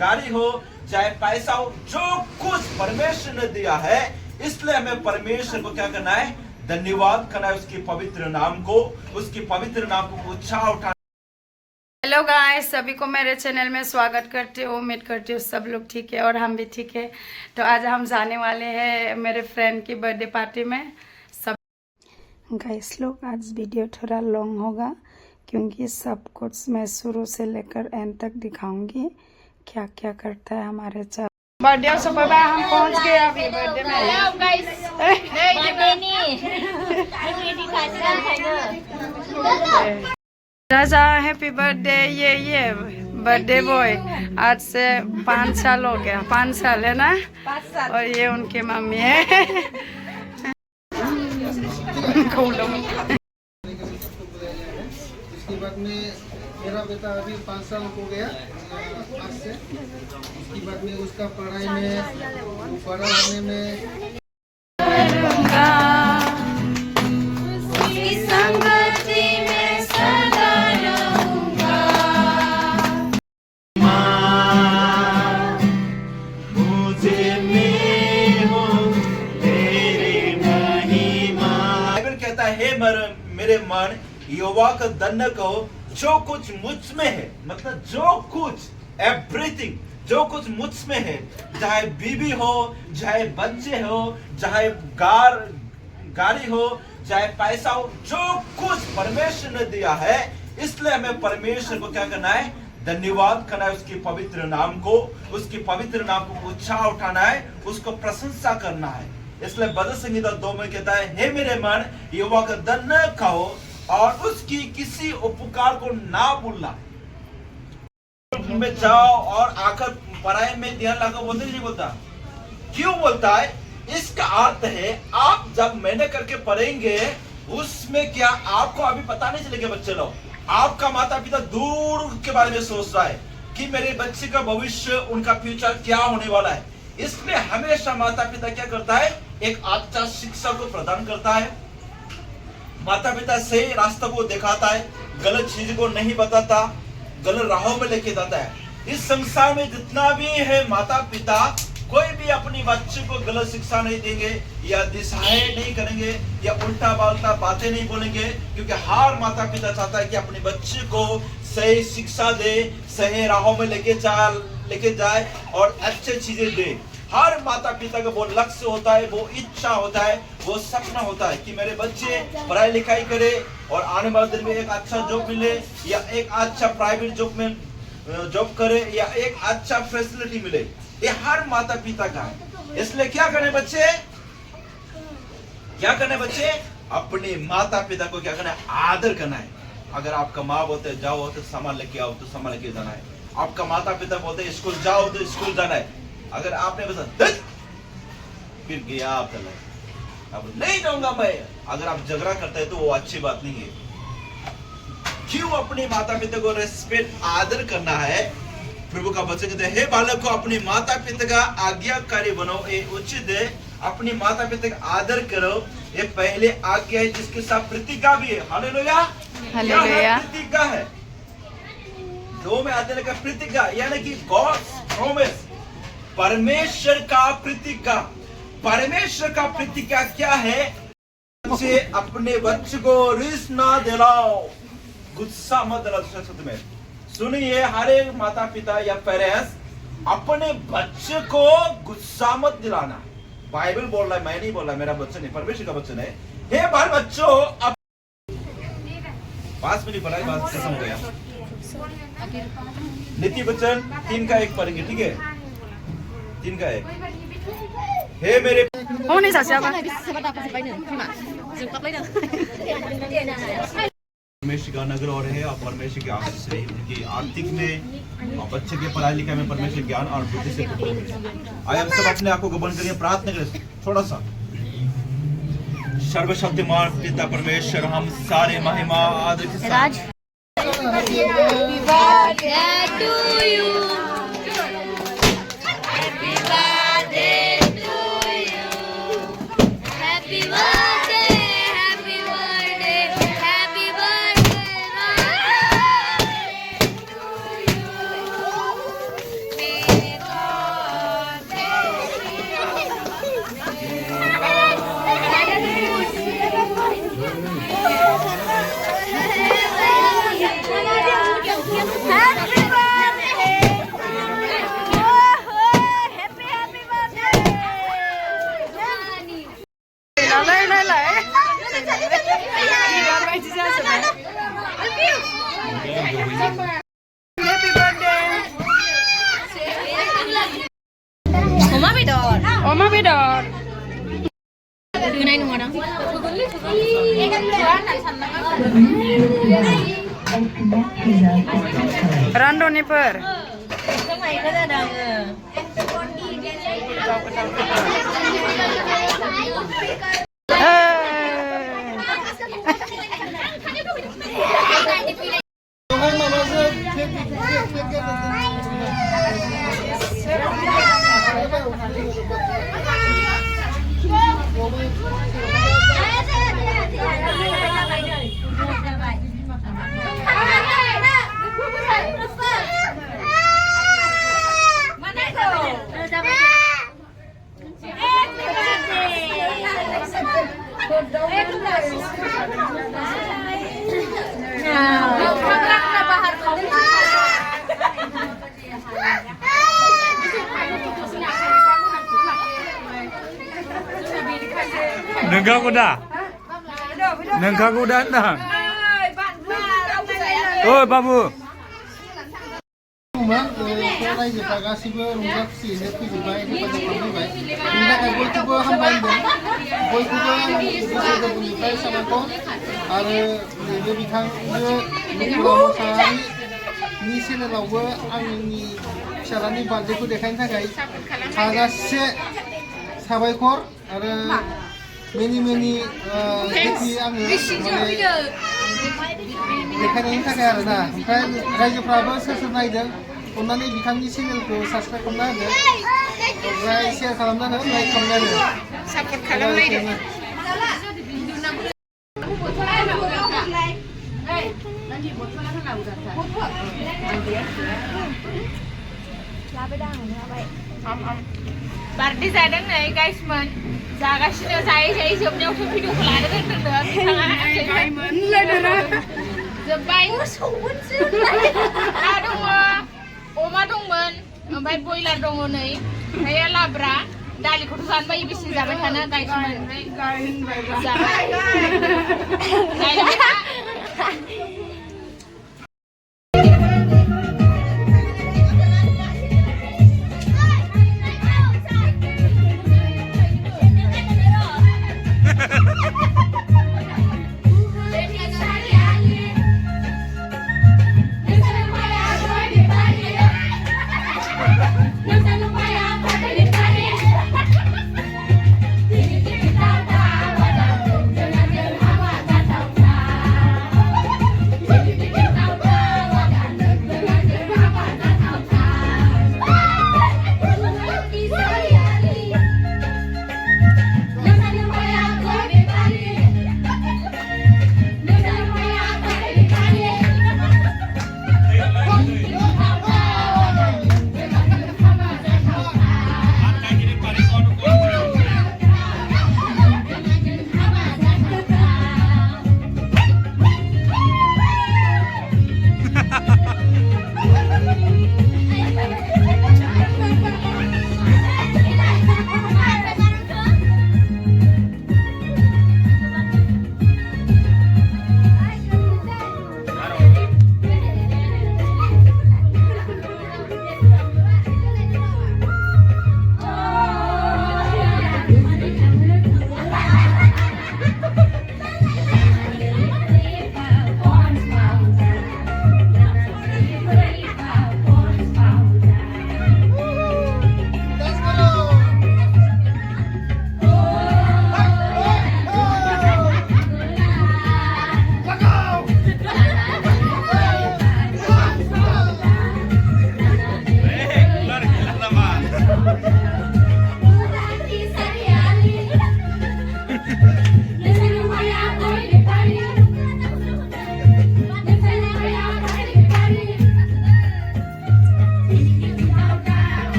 गाड़ी हो, चाहे पैसा हो, जो कुछ परमेश्वर ने दिया है, इसलिए हमें परमेश्वर को क्या करना है? धन्यवाद करना है उसकी पवित्र नाम को, उसकी पवित्र नाम को ऊंचा उठाना। हेलो गाइस, सभी को मेरे चैनल में स्वागत करती हूँ। उम्मीद करती हूँ सब लोग ठीक है और हम भी ठीक है। तो आज हम जाने वाले हैं मेरे फ्रेंड की बर्थडे पार्टी में। सब गाइस लोग, आज वीडियो थोड़ा लॉन्ग होगा क्योंकि सब कुछ मैं शुरू से लेकर एंड तक दिखाऊंगी क्या क्या करता है हमारे चार बर्थडे से पहले। हम पहुंच गए अभी बर्थडे में। हेलो गाइस, बर्थडे नहीं राजा, हैप्पी बर्थडे। ये बर्थडे बॉय आज से 5 साल हो गया। 5 साल है ना? 5 साल। और ये उनकी मम्मी है। इसके बाद में मेरा बेटा अभी 5 साल हो गया आज से। उसके बाद में उसका पढ़ाई में, बड़ा होने में मेरे मन यहोवा का धन्य कहो, जो कुछ मुझ में है, मतलब जो कुछ एवरीथिंग, जो कुछ मुझ में है, चाहे बीबी हो, चाहे बच्चे हो, चाहे गाड़ी हो, चाहे पैसा हो, जो कुछ परमेश्वर ने दिया है, इसलिए हमें परमेश्वर को क्या करना है? धन्यवाद करना है उसकी पवित्र नाम को, उसकी पवित्र नाम को ऊंचा उठाना है, उसको प्रशंसा करना है। इसलिए भजन संहिता 2 में कहता है, हे मेरे मन यहोवा का धन्य कहो और उसकी किसी उपकार को ना भूलना। में जाओ और आकर पढ़ाई में ध्यान लगाओ, बोलते नहीं बोलता? क्यों बोलता है? इसका अर्थ है आप जब मेहनत करके पढ़ेंगे, उसमें क्या आपको अभी पता नहीं चलेगा। बच्चे लोग, आपका माता पिता दूर के बारे में सोच रहा है कि मेरे बच्चे का भविष्य, उनका फ्यूचर क्या होने वाला है। इसलिए हमेशा माता पिता क्या करता है? एक अच्छा शिक्षा को प्रदान करता है। माता पिता सही रास्ता को दिखाता है, गलत चीज को नहीं बताता, गलत राहों में लेके जाता है। इस संसार में जितना भी है माता पिता, कोई भी अपनी बच्चे को गलत शिक्षा नहीं देंगे या दिशाएं नहीं करेंगे या उल्टा पाल्टा बातें नहीं बोलेंगे, क्योंकि हर माता पिता चाहता है कि अपने बच्चे को सही शिक्षा दे, सही राहों में लेके जाए और अच्छी चीजें दे। हर माता पिता का वो लक्ष्य होता है, वो इच्छा होता है, वो सपना होता है कि मेरे बच्चे पढ़ाई लिखाई करे और आने वाले दिन में एक अच्छा जॉब मिले या एक अच्छा प्राइवेट जॉब में जॉब करे या एक अच्छा फैसिलिटी मिले। ये हर माता पिता का है। इसलिए क्या करने बच्चे? क्या करने बच्चे? अपने माता पिता को क्या करना है? आदर करना है। अगर आपका माँ बोलते जाओ तो सामान लेके आओ तो सामान लेके जाना है। आपका माता पिता बोलते स्कूल जाओ तो स्कूल जाना है। अगर आपने बता फिर गया आप चला, अब नहीं जाऊंगा मैं, अगर आप झगड़ा करते हैं तो वो अच्छी बात नहीं है। क्यों अपने माता पिता को रेस्पेक्ट, आदर करना है? प्रभु का वचन कहते हैं, हे बालक को अपने माता पिता का आज्ञाकारी बनो, ये उचित है। अपने माता पिता का आदर करो, ये पहले आज्ञा है, जिसके साथ प्रतिज्ञा भी है। Hallelujah, hallelujah. प्रतिज्ञा है 2 में आते का प्रतिज्ञा, यानी कि गॉड्स प्रॉमिस, परमेश्वर का प्रतिज्ञा। परमेश्वर का प्रतिज्ञा क्या है? से अपने बच्चे को रिस ना दिलाओ, गुस्सा मत दिलाओ। में सुनिए, हर एक माता पिता या पेरेंट्स अपने बच्चे को गुस्सा मत दिलाना। बाइबल बोल रहा है, मैं नहीं बोल रहा, मेरा वचन है, परमेश्वर का वचन है। हे बाल बच्चों, अब 5 मिनट पढ़ाई, बात खत्म हो गया। नीति वचन 3 का 1 पढ़ेंगे, ठीक है? 3 का 1। हे मेरे परमेश्वर का नगर और है और परमेश्वर के आशीष से उनकी आर्थिक में और बच्चे के पढ़ाई लिखाई में परमेश्वर ज्ञान और बुद्धि से आइए हम सब अपने आंखों को बंद करिए, प्रार्थना करें थोड़ा सा। सर्वशक्तिमान पिता परमेश्वर, हम सारे महिमा आदर के साथ रानद'निफोर Somainya ada Tuhan mamasuk cek Nengkaku dah. Nengkaku dah dah. Oh, babu. Rumah रायजोफ्रा गासिबो रंजा खुसियैनो फैजोबबाय हेफाजाब खालामबाय बेनि थाखाय बयखौबो हामबायदों बयखौबो गोसो गोरबोनिफ्राय साबायखर आरो नैबे बिथांनो मोसाहारिनि चेनेलावबो आंनि फिसालानि बार्थडेखौ देखायनो थाखाय हाजासे साबायखर आरो मेनि हेपि आङो माने देखायनायनि थाखाय आरोना ओमफ्राय रायजोफ्राबो सोर सोर नायदों अन्नानै बिथांनि चेनेलखौ साबस्क्राइब खालामना होदो ओमफ्राय शेयार खालामना हो लाइक खालामना हो सापर्ट खालामलायदो Party जादों नै गाइसमोन जागासिनो जायै जोबनायावसो भिडिअखौ लानो रोंदों बिथाङा जोब्बाय ना दङ अमा दंमोन ओमफ्राय बयलार दङ नै ओमफ्राय लाब्रा दालिखौथ' जानो बायो बेसे जाबाय थानो गाइसमोन जाबाय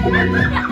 Baby